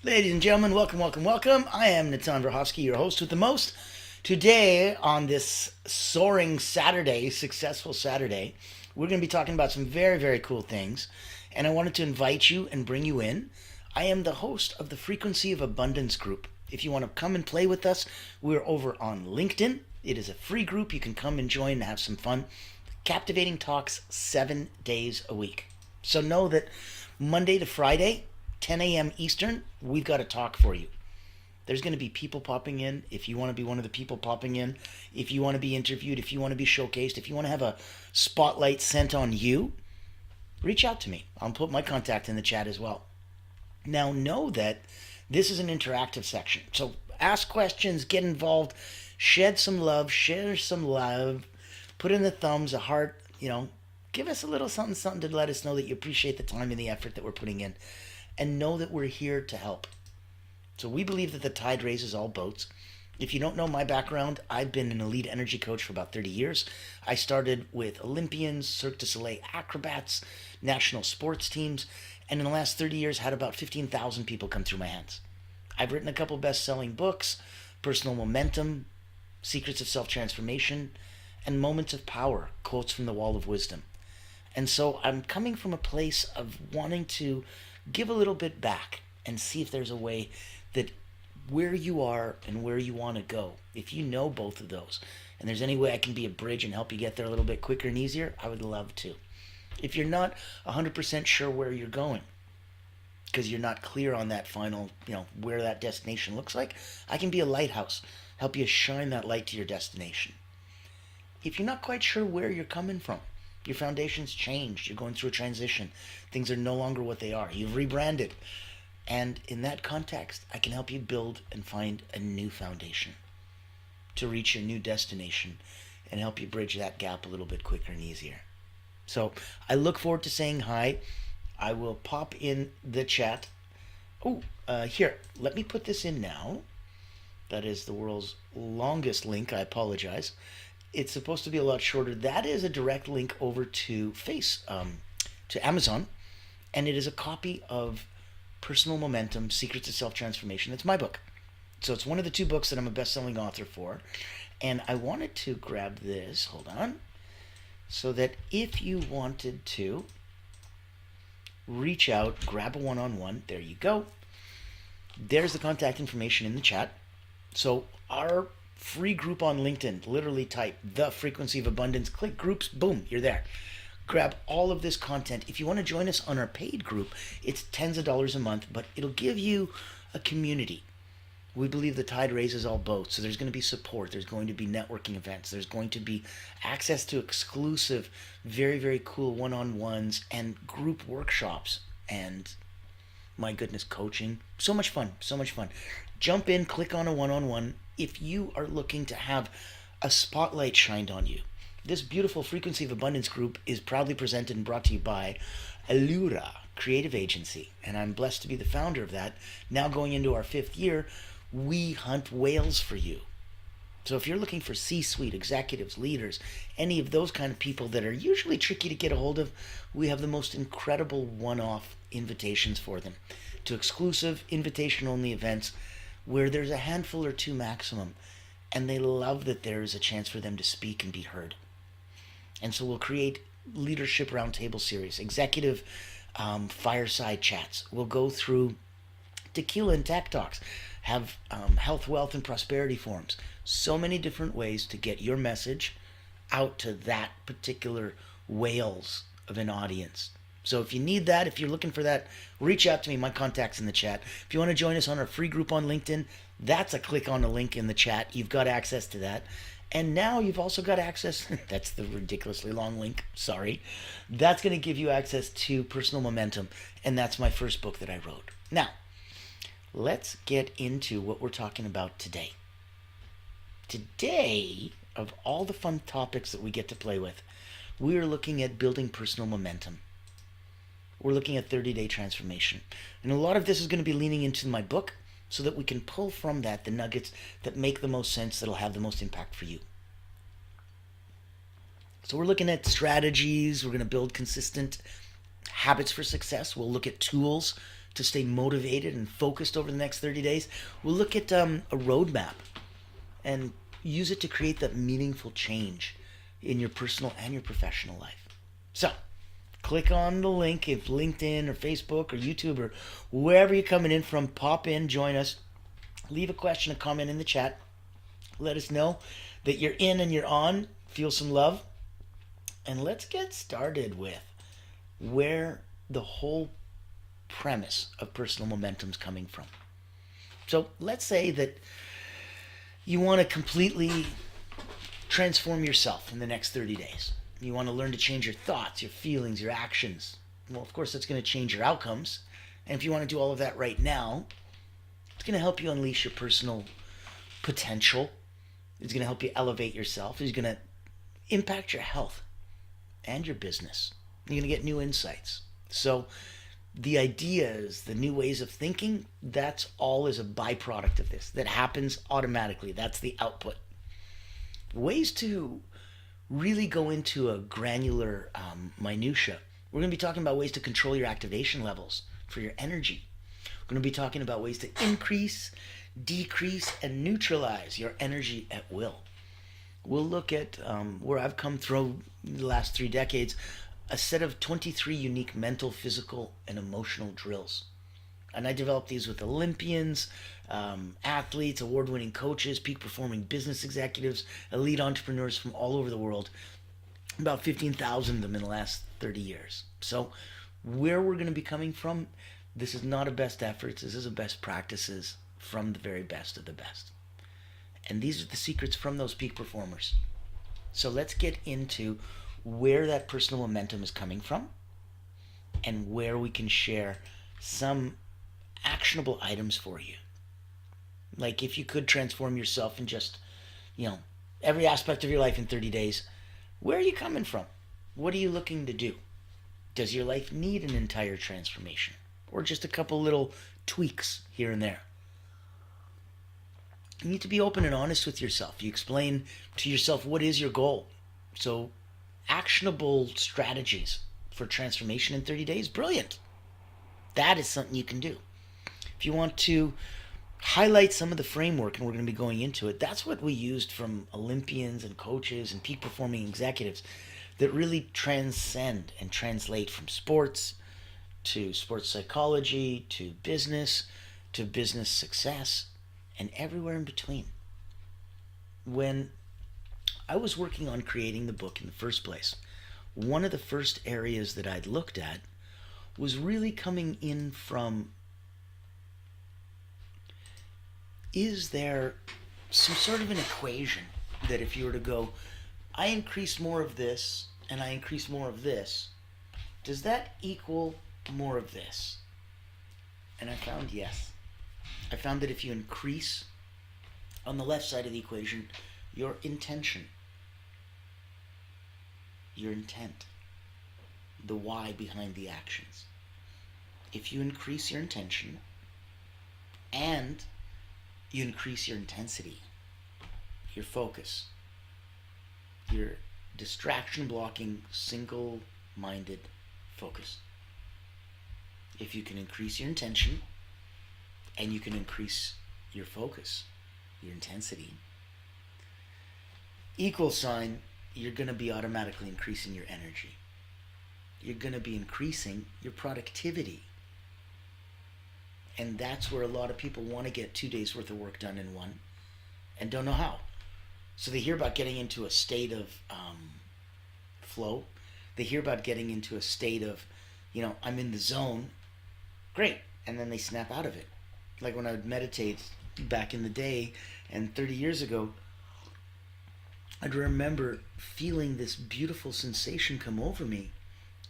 Ladies and gentlemen, welcome, welcome, welcome. I am Natan Verhovsky, your host with the most. Today, on this soaring Saturday, successful Saturday, we're going to be talking about some very, very cool things. And I wanted to invite you and bring you in. I am the host of the Frequency of Abundance group. If you want to come and play with us, we're over on LinkedIn. It is a free group. You can come and join and have some fun. Captivating talks 7 days a week. So know that Monday to Friday, 10 a.m. Eastern, we've got a talk for you. There's going to be people popping in. If you want to be one of the people popping in, if you want to be interviewed, if you want to be showcased, if you want to have a spotlight sent on you, reach out to me. I'll put my contact in the chat as well. Now, know that this is an interactive section. So ask questions, get involved, shed some love, share some love, put in the thumbs, a heart, give us a little something, something to let us know that you appreciate the time and the effort that we're putting in. And know that we're here to help. So we believe that the tide raises all boats. If you don't know my background, I've been an elite energy coach for about 30 years. I started with Olympians, Cirque du Soleil acrobats, national sports teams, and in the last 30 years had about 15,000 people come through my hands. I've written a couple best-selling books, Personal Momentum, Secrets of Self-Transformation, and Moments of Power, Quotes from the Wall of Wisdom. And so I'm coming from a place of wanting to give a little bit back and see if there's a way that where you are and where you want to go, if you know both of those, and there's any way I can be a bridge and help you get there a little bit quicker and easier, I would love to. If you're not 100% sure where you're going, because you're not clear on that final, where that destination looks like, I can be a lighthouse, help you shine that light to your destination. If you're not quite sure where you're coming from, your foundation's changed, you're going through a transition, things are no longer what they are, you've rebranded. And in that context, I can help you build and find a new foundation to reach your new destination and help you bridge that gap a little bit quicker and easier. So I look forward to saying hi. I will pop in the chat. Here, let me put this in now. That is the world's longest link. I apologize. It's supposed to be a lot shorter. That is a direct link over to to Amazon, and it is a copy of Personal Momentum: Secrets of Self-Transformation. It's my book, so it's one of the two books that I'm a best-selling author for. And I wanted to grab this. Hold on, so that if you wanted to reach out, grab a one-on-one. There you go. There's the contact information in the chat. So our free group on LinkedIn, literally type the Frequency of Abundance, click groups, boom, you're there. Grab all of this content. If you want to join us on our paid group, it's tens of dollars a month, but it'll give you a community. We believe the tide raises all boats, so there's going to be support, there's going to be networking events, there's going to be access to exclusive, very, very cool one-on-ones and group workshops, and my goodness, coaching. So much fun, so much fun. Jump in, click on a one-on-one if you are looking to have a spotlight shined on you. This beautiful Frequency of Abundance group is proudly presented and brought to you by Allura Creative Agency, and I'm blessed to be the founder of that. Now going into our 5th year, we hunt whales for you. So if you're looking for C-suite executives, leaders, any of those kind of people that are usually tricky to get a hold of, we have the most incredible one-off invitations for them to exclusive invitation-only events where there's a handful or two maximum, and they love that there is a chance for them to speak and be heard. And so we'll create leadership roundtable series, executive fireside chats. We'll go through tequila and tech talks, have health, wealth, and prosperity forums. So many different ways to get your message out to that particular whales of an audience. So if you need that, if you're looking for that, reach out to me. My contact's in the chat. If you want to join us on our free group on LinkedIn, that's a click on the link in the chat. You've got access to that. And now you've also got access, that's the ridiculously long link, sorry. That's going to give you access to Personal Momentum, and that's my first book that I wrote. Now, let's get into what we're talking about today. Today, of all the fun topics that we get to play with, we are looking at building personal momentum. We're looking at 30-day transformation. And a lot of this is going to be leaning into my book so that we can pull from that the nuggets that make the most sense, that'll have the most impact for you. So we're looking at strategies. We're going to build consistent habits for success. We'll look at tools to stay motivated and focused over the next 30 days, we'll look at a roadmap and use it to create that meaningful change in your personal and your professional life. So, click on the link if LinkedIn or Facebook or YouTube or wherever you're coming in from. Pop in, join us, leave a question, a comment in the chat. Let us know that you're in and you're on. Feel some love. And let's get started with where the whole premise of personal momentum is coming from. So let's say that you want to completely transform yourself in the next 30 days. You want to learn to change your thoughts, your feelings, your actions. Well, of course, that's going to change your outcomes. And if you want to do all of that right now, it's going to help you unleash your personal potential. It's going to help you elevate yourself. It's going to impact your health and your business. You're going to get new insights. So the ideas, the new ways of thinking, that's all is a byproduct of this. That happens automatically. That's the output. Ways to really go into a granular minutia. We're going to be talking about ways to control your activation levels for your energy. We're going to be talking about ways to increase, decrease, and neutralize your energy at will. We'll look at where I've come through the last 3 decades, a set of 23 unique mental, physical, and emotional drills. And I developed these with Olympians, athletes, award-winning coaches, peak-performing business executives, elite entrepreneurs from all over the world. About 15,000 of them in the last 30 years. So where we're going to be coming from, this is not a best efforts. This is a best practices from the very best of the best. And these are the secrets from those peak performers. So let's get into where that personal momentum is coming from and where we can share some actionable items for you. Like if you could transform yourself in just, every aspect of your life in 30 days, where are you coming from? What are you looking to do? Does your life need an entire transformation or just a couple little tweaks here and there? You need to be open and honest with yourself. You explain to yourself what is your goal. So actionable strategies for transformation in 30 days, brilliant. That is something you can do. If you want to highlight some of the framework, and we're going to be going into it, that's what we used from Olympians and coaches and peak performing executives that really transcend and translate from sports to sports psychology to business success and everywhere in between. When I was working on creating the book in the first place, one of the first areas that I'd looked at was really coming in from, is there some sort of an equation that if you were to go, I increase more of this and I increase more of this, does that equal more of this? And I found yes. I found that if you increase on the left side of the equation your intention, your intent, the why behind the actions, if you increase your intention and you increase your intensity, your focus, your distraction blocking, single-minded focus. If you can increase your intention and you can increase your focus, your intensity, equal sign, you're going to be automatically increasing your energy. You're going to be increasing your productivity. And that's where a lot of people want to get 2 days worth of work done in one and don't know how. So they hear about getting into a state of flow. They hear about getting into a state of, I'm in the zone. Great. And then they snap out of it. Like when I would meditate back in the day and 30 years ago, I'd remember feeling this beautiful sensation come over me.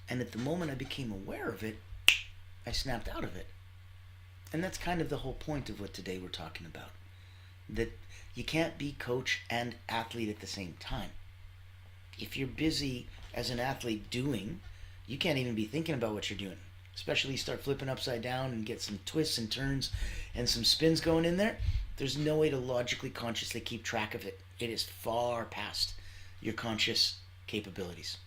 And at the moment I became aware of it, I snapped out of it. And that's kind of the whole point of what today we're talking about. That you can't be coach and athlete at the same time. If you're busy as an athlete doing, you can't even be thinking about what you're doing. Especially you start flipping upside down and get some twists and turns and some spins going in there. There's no way to logically, consciously keep track of it. It is far past your conscious capabilities.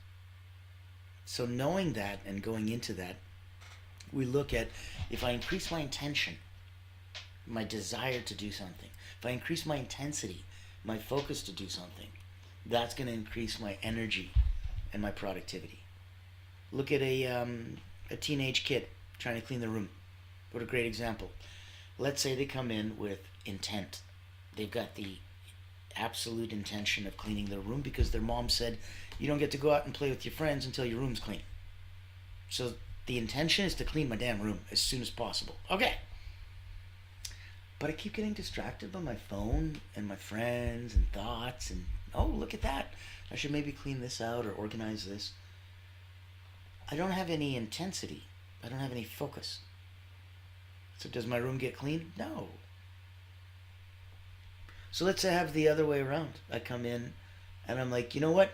So knowing that and going into that, We look at, if I increase my intention, my desire to do something, if I increase my intensity, my focus to do something, that's going to increase my energy and my productivity. Look at a teenage kid trying to clean the room. What a great example. Let's say they come in with intent. They've got the absolute intention of cleaning their room because their mom said, you don't get to go out and play with your friends until your room's clean. So the intention is to clean my damn room as soon as possible. Okay. But I keep getting distracted by my phone and my friends and thoughts and, oh, look at that. I should maybe clean this out or organize this. I don't have any intensity. I don't have any focus. So does my room get clean? No. So let's say I have the other way around. I come in and I'm like, you know what?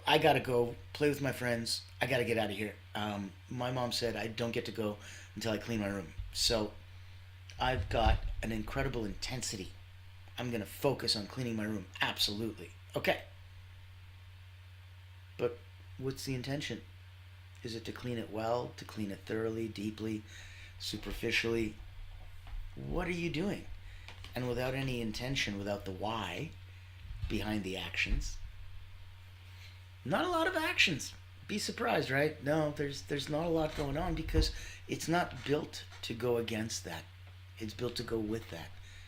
I gotta go play with my friends. I gotta get out of here. My mom said I don't get to go until I clean my room. So I've got an incredible intensity. I'm gonna focus on cleaning my room. Absolutely. Okay. But what's the intention? Is it to clean it well, to clean it thoroughly, deeply, superficially? What are you doing? And without any intention, without the why behind the actions, not a lot of actions. Be surprised, right? No, there's not a lot going on because it's not built to go against that. It's built to go with that.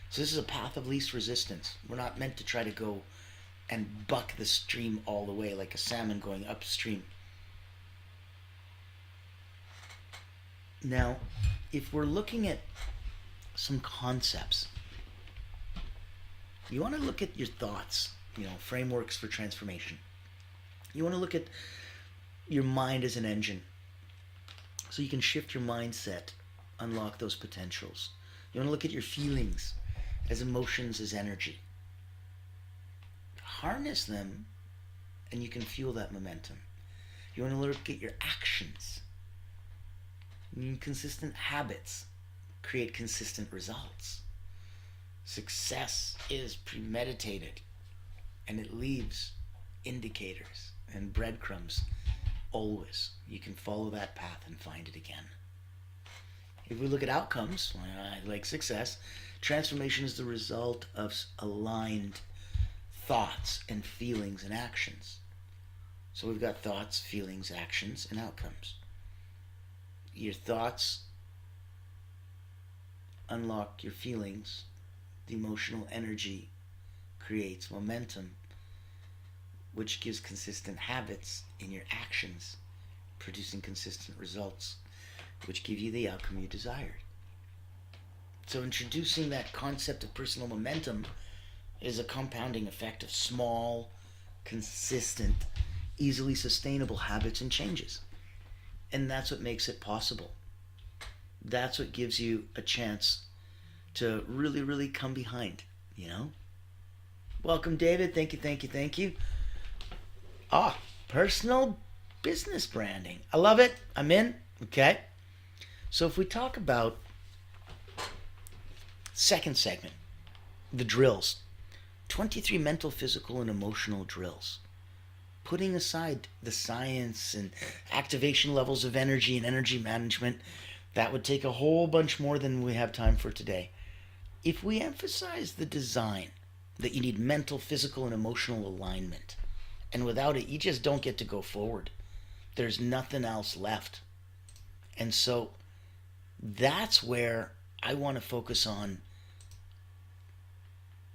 So this is a path of least resistance. We're not meant to try to go and buck the stream all the way like a salmon going upstream. Now, if we're looking at some concepts, you want to look at your thoughts, frameworks for transformation. You want to look at your mind as an engine so you can shift your mindset, unlock those potentials. You want to look at your feelings as emotions, as energy. Harness them and you can fuel that momentum. You want to look at your actions. Consistent habits create consistent results. Success is premeditated and it leaves indicators and breadcrumbs always. You can follow that path and find it again. If we look at outcomes, like success, transformation is the result of aligned thoughts and feelings and actions. So we've got thoughts, feelings, actions, and outcomes. Your thoughts unlock your feelings. The emotional energy creates momentum, which gives consistent habits in your actions, producing consistent results, which give you the outcome you desired. So introducing that concept of personal momentum is a compounding effect of small, consistent, easily sustainable habits and changes. And that's what makes it possible. That's what gives you a chance to really, really come behind, Welcome, David. Thank you. Personal business branding. I love it. I'm in. Okay. So if we talk about second segment, the drills, 23 mental, physical, and emotional drills. Putting aside the science and activation levels of energy and energy management, that would take a whole bunch more than we have time for today. If we emphasize the design, that you need mental, physical, and emotional alignment, and without it, you just don't get to go forward. There's nothing else left. And so that's where I want to focus on,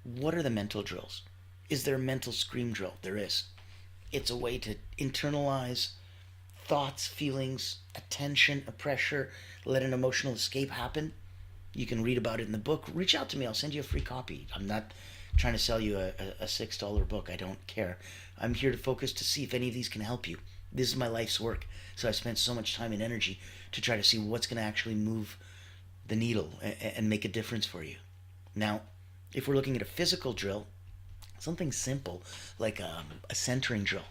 what are the mental drills? Is there a mental scream drill? There is. It's a way to internalize thoughts, feelings, attention, a pressure, let an emotional escape happen. You can read about it in the book. Reach out to me. I'll send you a free copy. I'm not trying to sell you a $6 book. I don't care. I'm here to focus to see if any of these can help you. This is my life's work. So I spent so much time and energy to try to see what's going to actually move the needle and make a difference for you. Now, if we're looking at a physical drill, something simple like a centering drill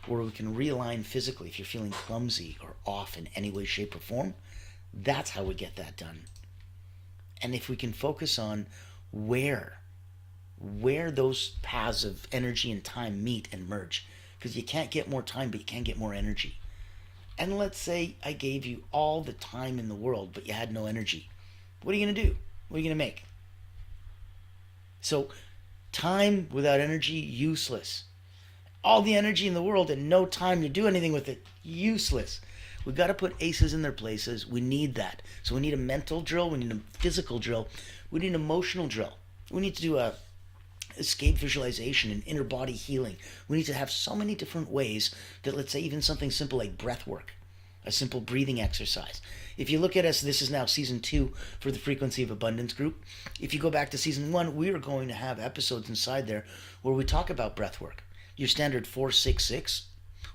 where we can realign physically if you're feeling clumsy or off in any way, shape, or form, that's how we get that done. And if we can focus on where those paths of energy and time meet and merge, because you can't get more time, but you can get more energy. And let's say I gave you all the time in the world, but you had no energy. What are you going to do? What are you going to make? So, time without energy, useless. All the energy in the world and no time to do anything with it, useless. We've got to put aces in their places. We need that. So we need a mental drill. We need a physical drill. We need an emotional drill. We need to do a escape visualization and inner body healing. We need to have so many different ways that, let's say, even something simple like breath work, a simple breathing exercise. If you look at us, this is now season 2 for the Frequency of Abundance group. If you go back to season 1, we are going to have episodes inside there where we talk about breath work. Your standard 4-6-6,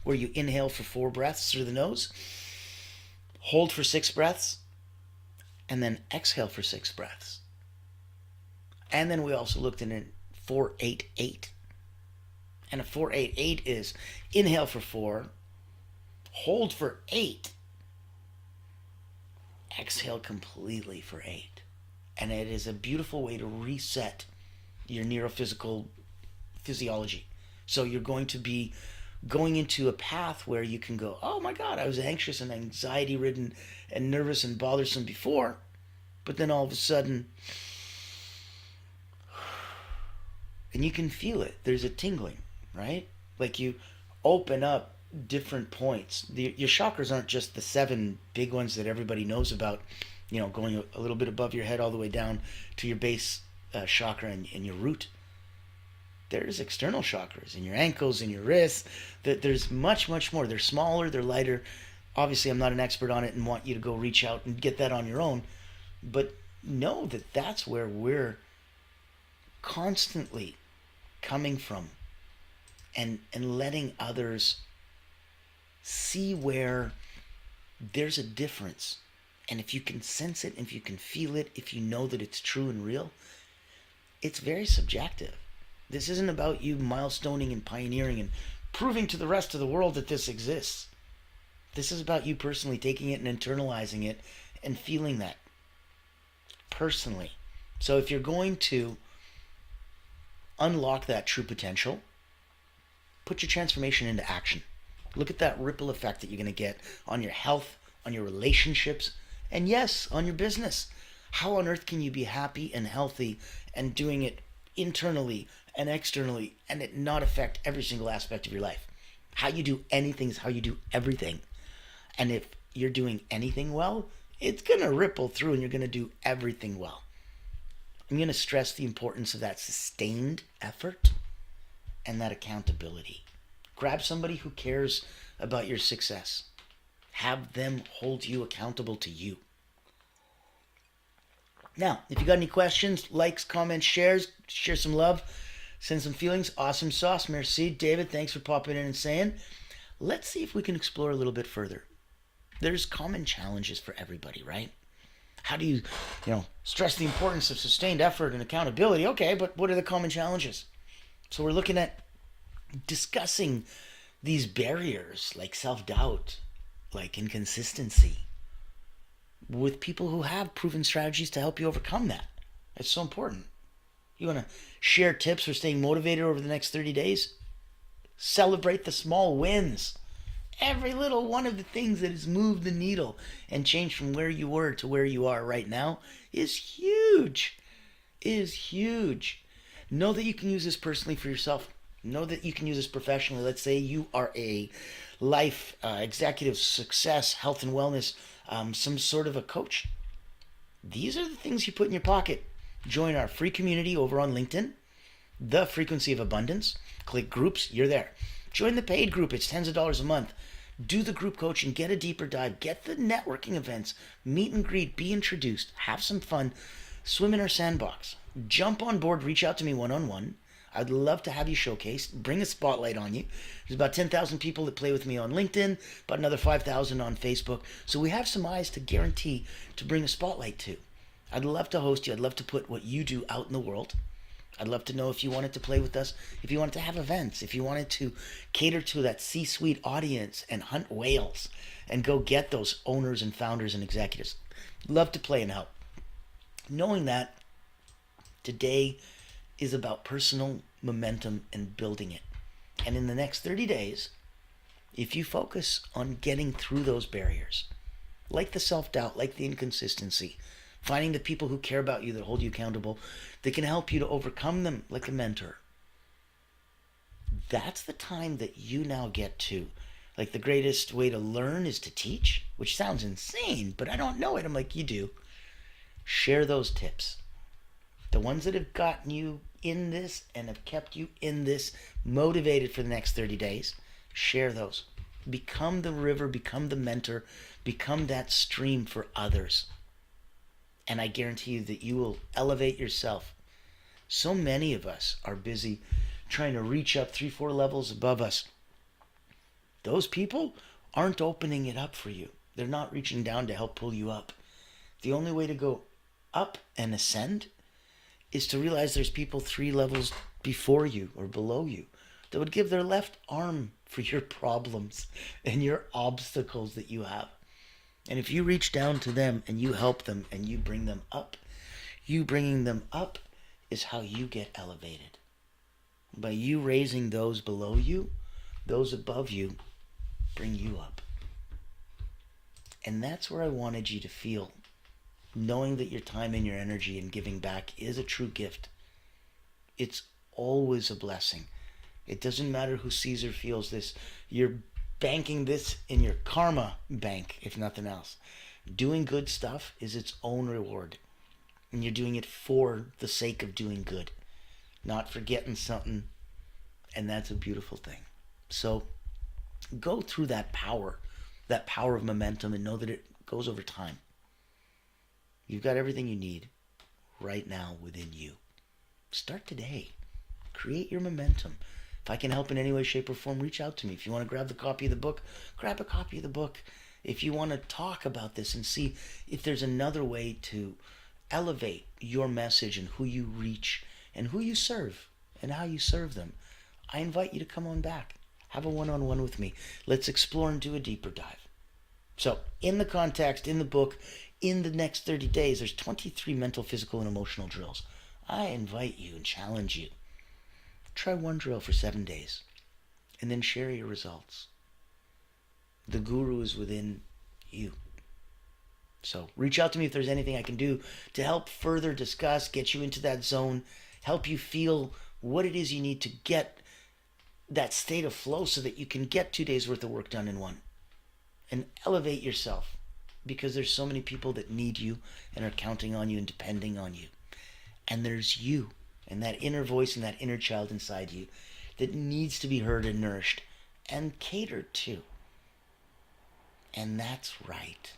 where you inhale for 4 breaths through the nose, hold for 6 breaths, and then exhale for 6 breaths. And then we also looked at a 4-8-8. And a 4-8-8 is inhale for 4, hold for 8, exhale completely for 8. And it is a beautiful way to reset your neurophysical physiology. So you're going to be going into a path where you can go, oh my God, I was anxious and anxiety ridden and nervous and bothersome before, but then all of a sudden, and you can feel it. There's a tingling, right? Like you open up different points. Your chakras aren't just the 7 big ones that everybody knows about, going a little bit above your head all the way down to your base chakra and your root. There's external chakras in your ankles, in your wrists. There's much, much more. They're smaller, they're lighter. Obviously, I'm not an expert on it and want you to go reach out and get that on your own. But know that that's where we're constantly coming from and letting others see where there's a difference. And if you can sense it, if you can feel it, if you know that it's true and real, it's very subjective. This isn't about you milestoning and pioneering and proving to the rest of the world that this exists. This is about you personally taking it and internalizing it and feeling that personally. So if you're going to unlock that true potential, put your transformation into action. Look at that ripple effect that you're going to get on your health, on your relationships, and yes, on your business. How on earth can you be happy and healthy and doing it internally and externally and it not affect every single aspect of your life? How you do anything is how you do everything. And if you're doing anything well, it's going to ripple through and you're going to do everything well. I'm going to stress the importance of that sustained effort and that accountability. Grab somebody who cares about your success. Have them hold you accountable to you. Now, if you got any questions, likes, comments, shares, share some love, send some feelings. Awesome sauce. Merci. David, thanks for popping in and saying. Let's see if we can explore a little bit further. There's common challenges for everybody, right? How do you stress the importance of sustained effort and accountability? Okay, but what are the common challenges? So we're looking at discussing these barriers like self-doubt, like inconsistency, with people who have proven strategies to help you overcome that. It's so important. You want to share tips for staying motivated over the next 30 days? Celebrate the small wins. Every little one of the things that has moved the needle and changed from where you were to where you are right now is huge. Is huge. Know that you can use this personally for yourself. Know that you can use this professionally. Let's say you are a life executive, success, health and wellness, some sort of a coach. These are the things you put in your pocket. Join our free community over on LinkedIn, The Frequency of Abundance. Click groups, you're there. Join the paid group, it's tens of dollars a month. Do the group coaching, get a deeper dive, get the networking events, meet and greet, be introduced, have some fun, swim in our sandbox. Jump on board, reach out to me one-on-one. I'd love to have you showcased, bring a spotlight on you. There's about 10,000 people that play with me on LinkedIn, about another 5,000 on Facebook. So we have some eyes to guarantee to bring a spotlight to. I'd love to host you. I'd love to put what you do out in the world. I'd love to know if you wanted to play with us, if you wanted to have events, if you wanted to cater to that C-suite audience and hunt whales and go get those owners and founders and executives. Love to play and help. Knowing that today is about personal momentum and building it. And in the next 30 days, If you focus on getting through those barriers, like the self-doubt, like the inconsistency, finding the people who care about you, that hold you accountable, that can help you to overcome them, like a mentor, that's the time that you now get to. Like, the greatest way to learn is to teach, which sounds insane, but I don't know it. I'm like, you do. Share those tips. The ones that have gotten you in this and have kept you in this, motivated for the next 30 days, share those. Become the river, become the mentor, become that stream for others. And I guarantee you that you will elevate yourself. So many of us are busy trying to reach up 3-4 levels above us. Those people aren't opening it up for you. They're not reaching down to help pull you up. The only way to go up and ascend is to realize there's people 3 levels before you or below you that would give their left arm for your problems and your obstacles that you have. And if you reach down to them and you help them and you bring them up, you bringing them up is how you get elevated. By you raising those below you, those above you bring you up. And that's where I wanted you to feel, knowing that your time and your energy and giving back is a true gift. It's always a blessing. It doesn't matter who sees or feels this. You're banking this in your karma bank, if nothing else. Doing good stuff is its own reward. And you're doing it for the sake of doing good, not for getting something. And that's a beautiful thing. So go through that power of momentum, and know that it goes over time. You've got everything you need right now within you. Start today. Create your momentum. If I can help in any way, shape, or form, reach out to me. If you want to grab the copy of the book, grab a copy of the book. If you want to talk about this and see if there's another way to elevate your message and who you reach and who you serve and how you serve them, I invite you to come on back. Have a one-on-one with me. Let's explore and do a deeper dive. So, in the context, in the book, in the next 30 days, there's 23 mental, physical, and emotional drills. I invite you and challenge you. Try one drill for 7 days, and then share your results. The guru is within you. So reach out to me if there's anything I can do to help further discuss, get you into that zone, help you feel what it is you need to get that state of flow so that you can get 2 days worth of work done in one. And elevate yourself, because there's so many people that need you and are counting on you and depending on you. And there's you and that inner voice and that inner child inside you that needs to be heard and nourished and catered to. And that's right.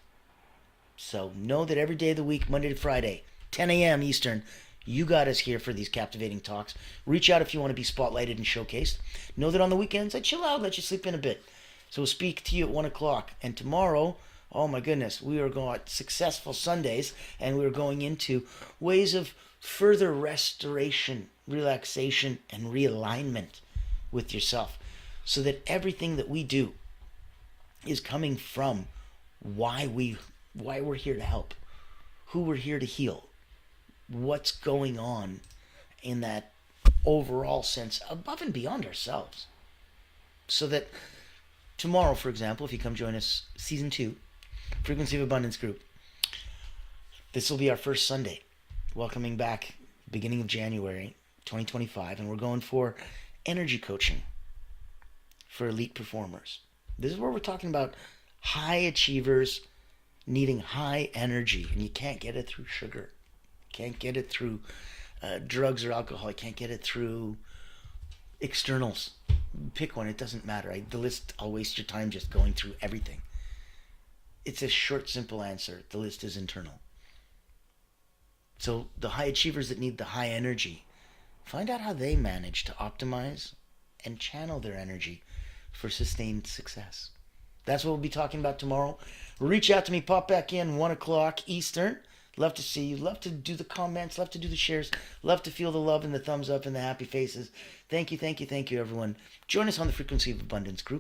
So know that every day of the week, Monday to Friday, 10 a.m. Eastern, you got us here for these captivating talks. Reach out if you want to be spotlighted and showcased. Know that on the weekends, I chill out, let you sleep in a bit. So we'll speak to you at 1 o'clock. And tomorrow, oh my goodness, we are going successful Sundays, and we're going into ways of further restoration, relaxation, and realignment with yourself, so that everything that we do is coming from why we're here to help, who we're here to heal, what's going on in that overall sense above and beyond ourselves. So that tomorrow, for example, if you come join us, Season 2, Frequency of Abundance Group, this will be our first Sunday, welcoming back beginning of January 2025, and we're going for energy coaching for elite performers. This is where we're talking about high achievers needing high energy, and you can't get it through sugar. Can't get it through drugs or alcohol. You can't get it through externals. Pick one. It doesn't matter. I'll waste your time just going through everything. It's a short, simple answer. The list is internal. So the high achievers that need the high energy, find out how they manage to optimize and channel their energy for sustained success. That's what we'll be talking about tomorrow. Reach out to me. Pop back in 1 o'clock Eastern. Love to see you. Love to do the comments. Love to do the shares. Love to feel the love and the thumbs up and the happy faces. Thank you, everyone. Join us on the Frequency of Abundance group.